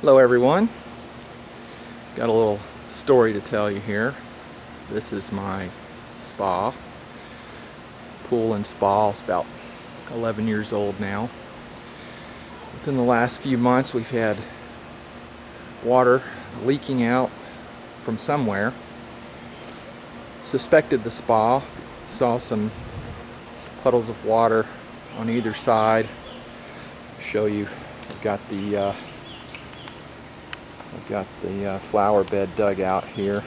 Hello everyone, got a little story to tell you here. This is my spa, pool and spa. It's about 11 years old now. Within the last few months we've had water leaking out from somewhere. Suspected the spa, saw some puddles of water on either side. Show you, I've got the flower bed dug out here.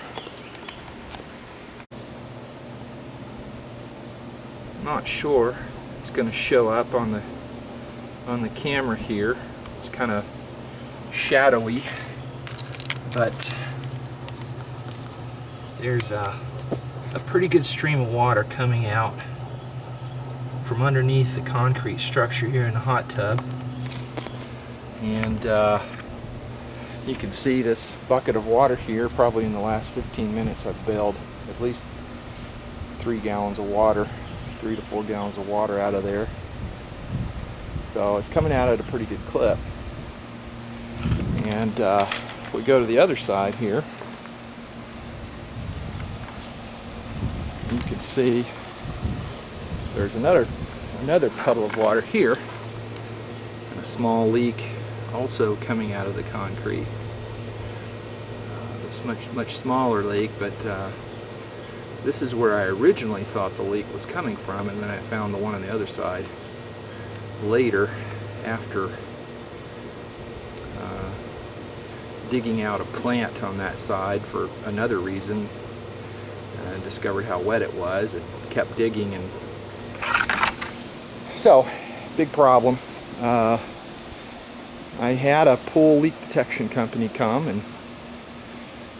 Not sure it's going to show up on the camera here. It's kind of shadowy, but there's a pretty good stream of water coming out from underneath the concrete structure here in the hot tub. And you can see this bucket of water here. Probably in the last 15 minutes I've bailed at least 3 gallons of water, 3 to 4 gallons of water out of there. So it's coming out at a pretty good clip. And if we go to the other side here, you can see there's another puddle of water here, and a small leak also coming out of the concrete. It's much smaller leak, but this is where I originally thought the leak was coming from, and then I found the one on the other side later after digging out a plant on that side for another reason, and discovered how wet it was and kept digging, and so big problem. I had a pool leak detection company come and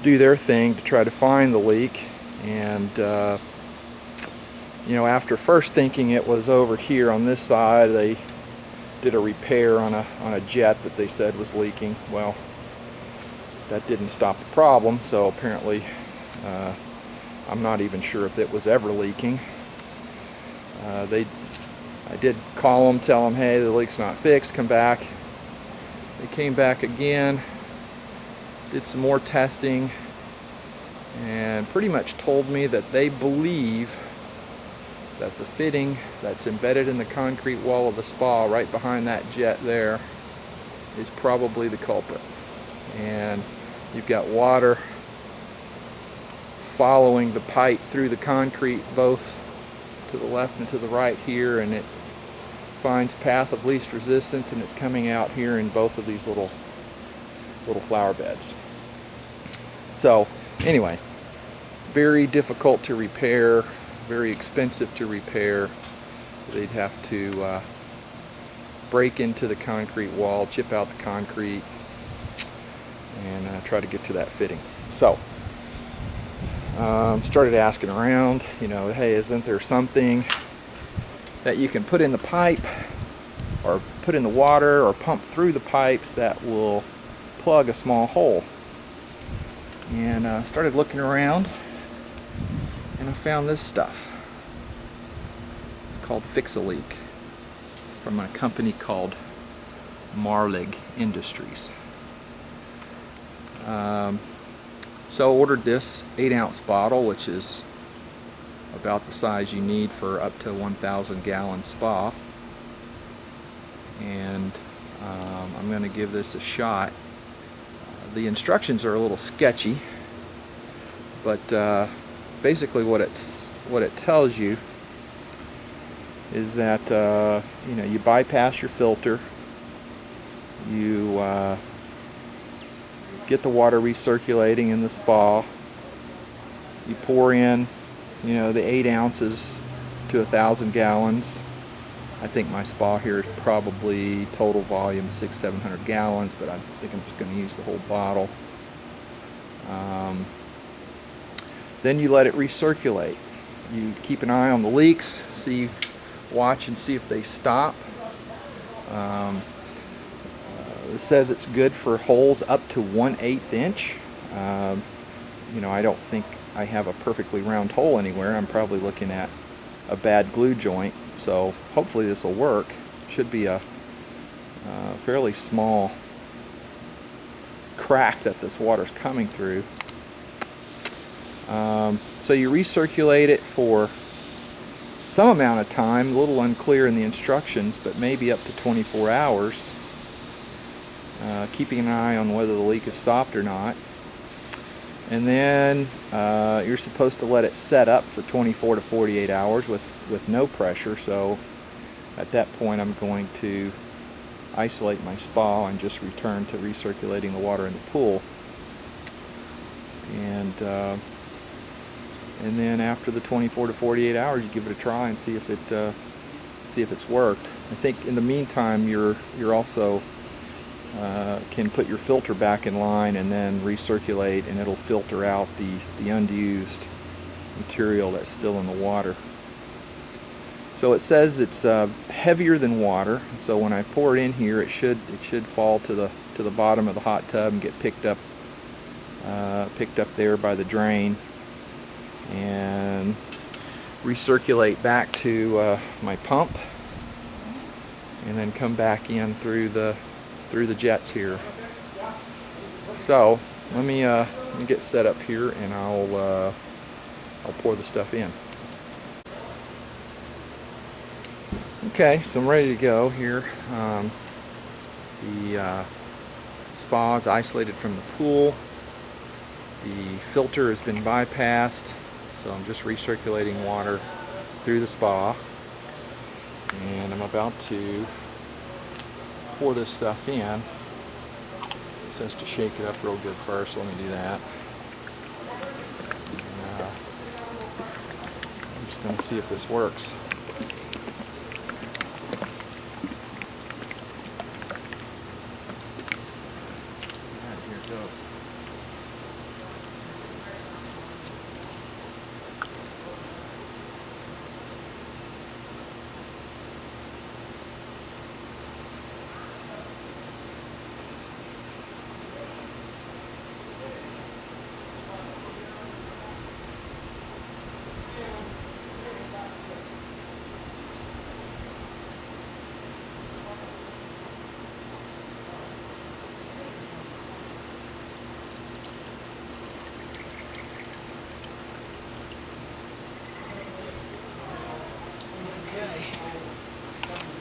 do their thing to try to find the leak, and after first thinking it was over here on this side, they did a repair on a jet that they said was leaking. Well, that didn't stop the problem, so apparently I'm not even sure if it was ever leaking. I did call them, tell them, hey, the leak's not fixed, come back. They came back again, did some more testing, and pretty much told me that they believe that the fitting that's embedded in the concrete wall of the spa right behind that jet there is probably the culprit. And you've got water following the pipe through the concrete, both to the left and to the right here, and it finds path of least resistance, and it's coming out here in both of these little flower beds. So anyway, very difficult to repair, very expensive to repair. They'd have to break into the concrete wall, chip out the concrete, and try to get to that fitting. So started asking around, hey, isn't there something that you can put in the pipe or put in the water or pump through the pipes that will plug a small hole? And started looking around, and I found this stuff. It's called Fix-A-Leak, from a company called Marlig Industries. So I ordered this 8-ounce bottle, which is about the size you need for up to 1,000 gallon spa, and I'm going to give this a shot. The instructions are a little sketchy, but basically what it tells you is that you bypass your filter, you get the water recirculating in the spa, you pour in the 8 ounces to 1,000 gallons. I think my spa here is probably total volume 600-700 gallons, but I think I'm just going to use the whole bottle. Then you let it recirculate. You keep an eye on the leaks, watch and see if they stop. It says it's good for holes up to 1/8 inch. I don't think I have a perfectly round hole anywhere. I'm probably looking at a bad glue joint, so hopefully this will work. Should be a fairly small crack that this water's coming through. So you recirculate it for some amount of time, a little unclear in the instructions, but maybe up to 24 hours, keeping an eye on whether the leak has stopped or not. And then you're supposed to let it set up for 24 to 48 hours with no pressure. So at that point I'm going to isolate my spa and just return to recirculating the water in the pool. And then after the 24 to 48 hours, you give it a try and see if it's worked. I think in the meantime you're also can put your filter back in line and then recirculate, and it'll filter out the unused material that's still in the water. So it says it's heavier than water, so when I pour it in here, it should fall to the bottom of the hot tub and get picked up there by the drain, and recirculate back to my pump, and then come back in through the jets here. So let me get set up here, and I'll pour the stuff in. Okay, so I'm ready to go here. The spa is isolated from the pool. The filter has been bypassed, so I'm just recirculating water through the spa, and I'm about to pour this stuff in. It says to shake it up real good first, so let me do that. I'm just going to see if this works. And here it goes.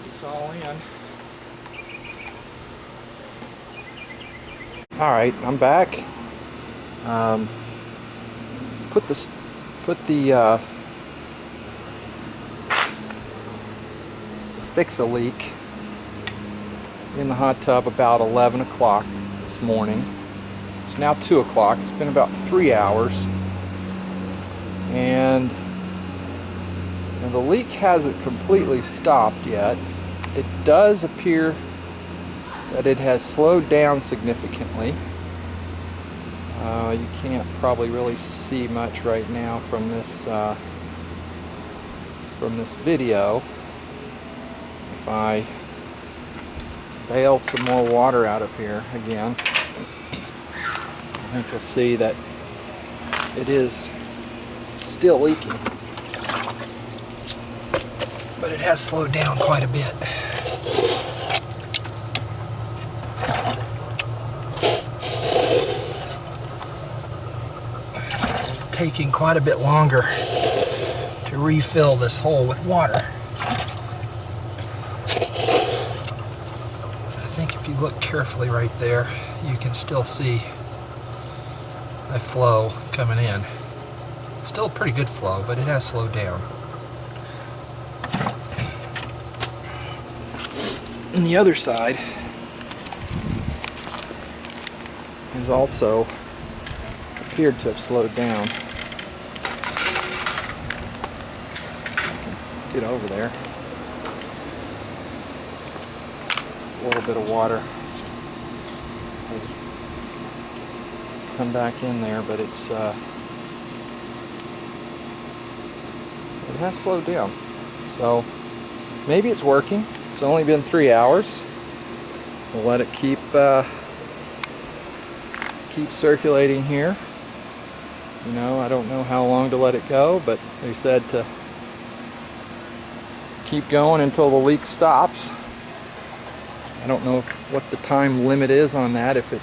It's all in. All right, I'm back. Fix a leak in the hot tub about 11 o'clock this morning. It's now 2 o'clock. It's been about 3 hours, and the leak hasn't completely stopped yet. It does appear that it has slowed down significantly. You can't probably really see much right now from this video. If I bail some more water out of here again, I think you'll see that it is still leaking, but it has slowed down quite a bit. It's taking quite a bit longer to refill this hole with water. I think if you look carefully right there, you can still see a flow coming in. Still a pretty good flow, but it has slowed down. And the other side has also appeared to have slowed down. Get over there. A little bit of water has come back in there, but it has slowed down. So maybe it's working. It's only been 3 hours. We'll let it keep circulating here. You know, I don't know how long to let it go, but they said to keep going until the leak stops. I don't know what the time limit is on that, if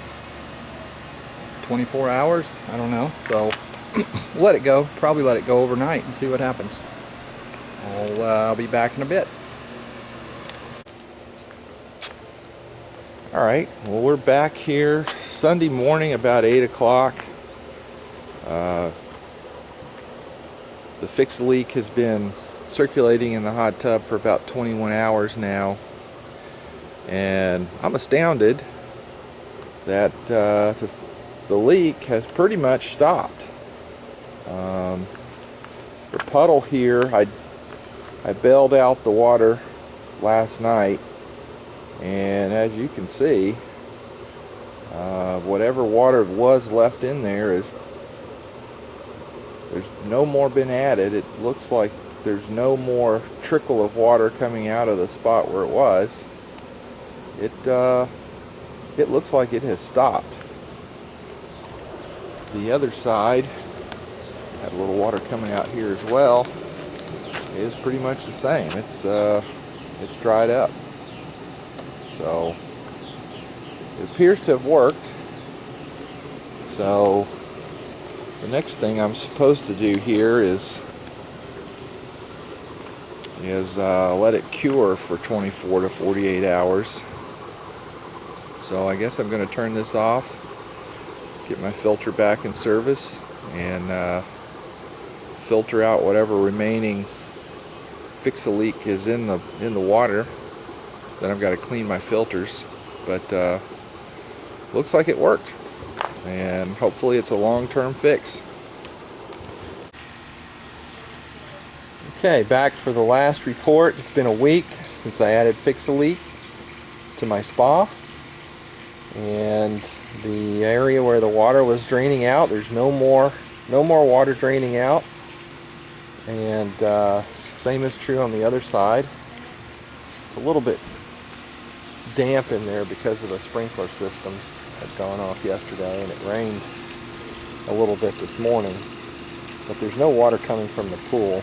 24 hours, I don't know. So let it go, probably let it go overnight and see what happens. I'll be back in a bit. All right, well, we're back here Sunday morning about 8 o'clock. The Fix-A-Leak has been circulating in the hot tub for about 21 hours now, and I'm astounded that the leak has pretty much stopped. The puddle here, I bailed out the water last night, and as you can see, whatever water was left in there's no more been added. It looks like there's no more trickle of water coming out of the spot where it was. It looks like it has stopped. The other side had a little water coming out here as well. Is pretty much the same. It's dried up. So it appears to have worked. So the next thing I'm supposed to do here is let it cure for 24 to 48 hours. So I guess I'm going to turn this off, get my filter back in service, and filter out whatever remaining Fix-A-Leak is in the water. Then I've got to clean my filters, but looks like it worked, and hopefully it's a long-term fix. Okay, back for the last report. It's been a week since I added Fix-A-Leak to my spa, and the area where the water was draining out, there's no more water draining out, and same is true on the other side. It's a little bit damp in there because of the sprinkler system had gone off yesterday, and it rained a little bit this morning, but there's no water coming from the pool.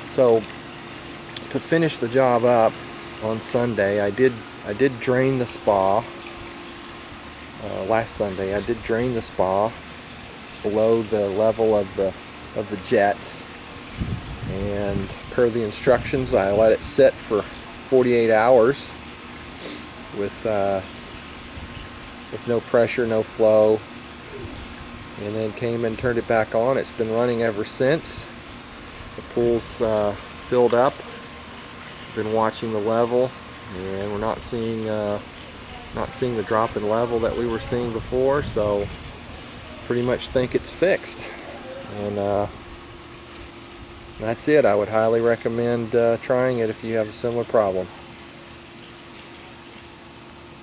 So to finish the job up on Sunday, I did drain the spa. Last Sunday I did drain the spa below the level of the jets, and per the instructions I let it sit for 48 hours with no pressure, no flow, and then came and turned it back on. It's been running ever since. The pool's filled up. Been watching the level, and we're not seeing the drop in level that we were seeing before, so pretty much think it's fixed. And that's it. I would highly recommend trying it if you have a similar problem.